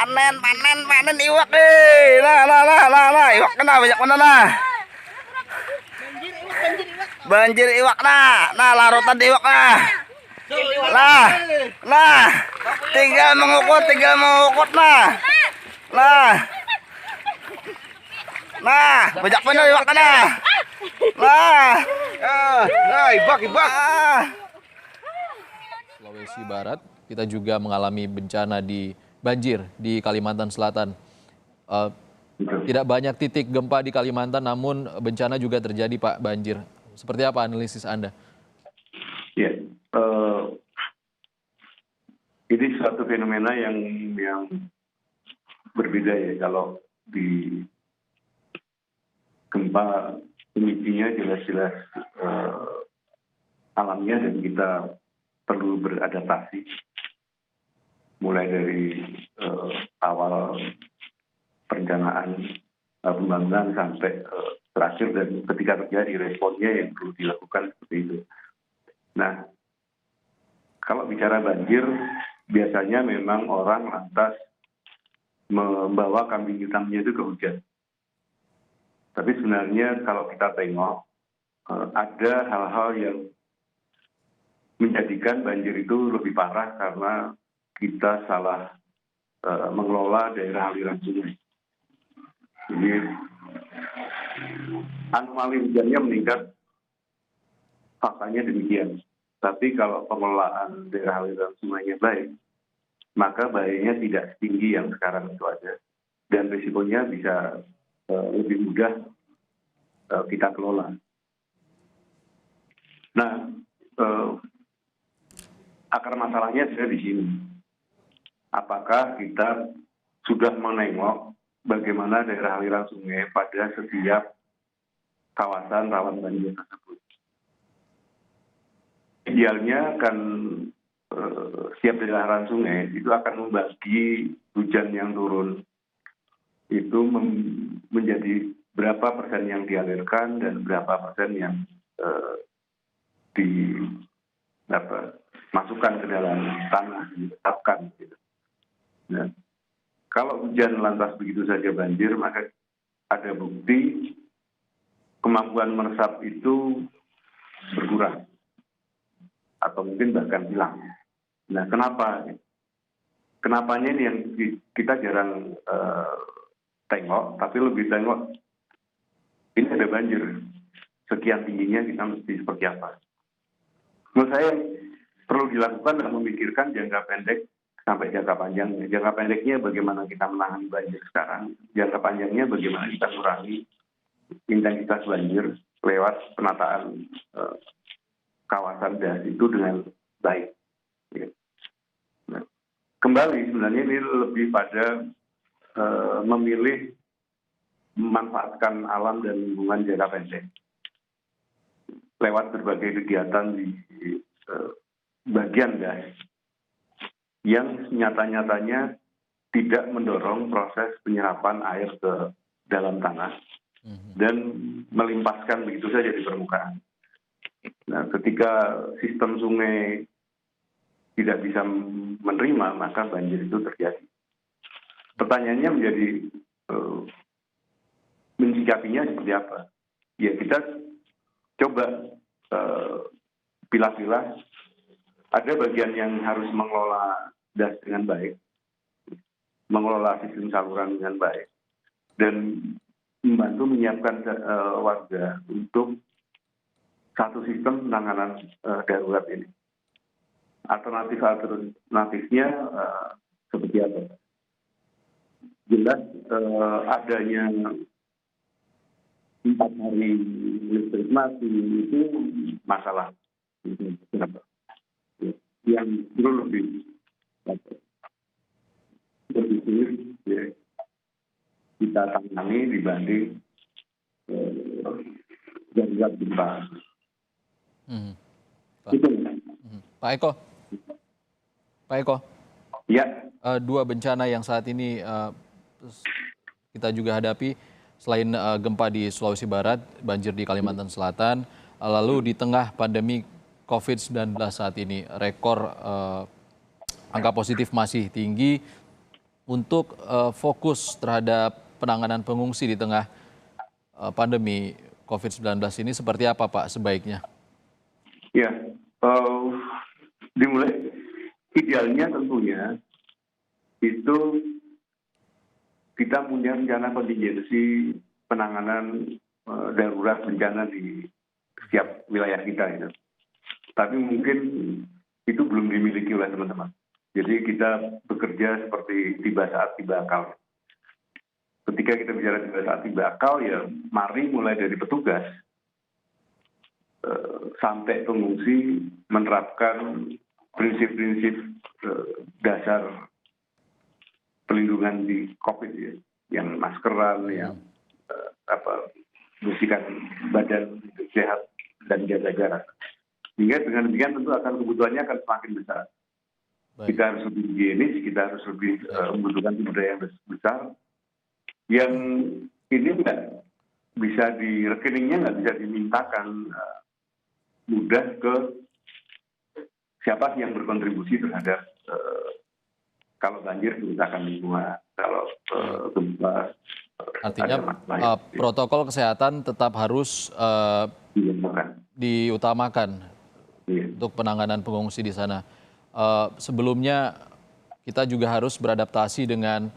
panen iwak iwak kena banyak mana nah. Banjir iwak nah larutan iwak nah. Nah, tinggal mengukut nah. Banyak bener iwak nah. Ibak. Sulawesi Barat, kita juga mengalami bencana di banjir di Kalimantan Selatan. Tidak banyak titik gempa di Kalimantan, namun bencana juga terjadi, Pak, banjir. Seperti apa analisis Anda? Ya, ini suatu fenomena yang berbeda ya. Kalau di gempa pemicunya jelas-jelas alamnya dan kita perlu beradaptasi. Mulai dari awal perencanaan pembangunan sampai terakhir dan ketika terjadi responnya yang perlu dilakukan seperti itu. Nah, kalau bicara banjir, biasanya memang orang lantas membawa kambing hitamnya itu ke hujan. Tapi sebenarnya kalau kita tengok, ada hal-hal yang menjadikan banjir itu lebih parah karena kita salah mengelola daerah aliran sungai. Jadi anomali hujannya meningkat, faktanya demikian. Tapi kalau pengelolaan daerah aliran sungainya baik, maka bahayanya tidak setinggi yang sekarang itu ada. Dan risikonya bisa lebih mudah kita kelola. Nah, akar masalahnya sudah di sini. Apakah kita sudah menengok bagaimana daerah aliran sungai pada setiap kawasan rawan banjir tersebut? Idealnya kan setiap daerah aliran sungai itu akan membagi hujan yang turun itu menjadi berapa persen yang dialirkan dan berapa persen yang dimasukkan ke dalam tanah, ditetapkan. Gitu. Nah, kalau hujan lantas begitu saja banjir, maka ada bukti kemampuan meresap itu berkurang atau mungkin bahkan hilang. Nah, kenapa? Kenapanya ini yang kita jarang tengok, tapi lebih tengok ini ada banjir. Sekian tingginya kita mesti seperti apa? Menurut saya perlu dilakukan dan memikirkan jangka pendek sampai jangka panjangnya. Jangka pendeknya bagaimana kita menangani banjir sekarang. Jangka panjangnya bagaimana kita kurangi intensitas banjir lewat penataan kawasan das itu dengan baik. Nah, kembali sebenarnya ini lebih pada memilih memanfaatkan alam dan lingkungan jangka pendek lewat berbagai kegiatan di bagian das yang nyata-nyatanya tidak mendorong proses penyerapan air ke dalam tanah dan melimpaskan begitu saja di permukaan. Nah, ketika sistem sungai tidak bisa menerima, maka banjir itu terjadi. Pertanyaannya menjadi mensikapinya seperti apa? Ya, kita coba pilah-pilah. Ada bagian yang harus mengelola das dengan baik, mengelola sistem saluran dengan baik, dan membantu menyiapkan warga untuk satu sistem penanganan darurat ini. Alternatifnya seperti apa? Jelas adanya 4 hari listrik mati itu masalah. Yang perlu lebih sulit ya, kita tangani dibanding darurat gempa. Pak Eko. Ya. Dua bencana yang saat ini kita juga hadapi, selain gempa di Sulawesi Barat, banjir di Kalimantan Selatan, lalu di tengah pandemi COVID-19 saat ini, rekor angka positif masih tinggi, untuk fokus terhadap penanganan pengungsi di tengah pandemi COVID-19 ini seperti apa Pak sebaiknya? Ya, dimulai idealnya tentunya itu kita punya rencana kontingensi penanganan darurat bencana di setiap wilayah kita itu. Tapi mungkin itu belum dimiliki oleh teman-teman. Jadi kita bekerja seperti tiba saat tiba akal. Ketika kita bicara tiba saat tiba akal, ya mari mulai dari petugas sampai pengungsi menerapkan prinsip-prinsip dasar pelindungan di COVID ya, yang maskeran, yang bersihkan badan sehat dan jaga jarak. Sehingga dengan demikian tentu akan kebutuhannya akan semakin besar. Baik. Kita harus lebih higienis, kita harus lebih membutuhkan sumber daya yang besar. Yang ini nggak bisa di rekeningnya nggak bisa dimintakan mudah ke siapa yang berkontribusi terhadap kalau banjir kerusakan lingkungan, kalau gempa. Artinya protokol kesehatan tetap harus diutamakan untuk penanganan pengungsi di sana. Sebelumnya kita juga harus beradaptasi dengan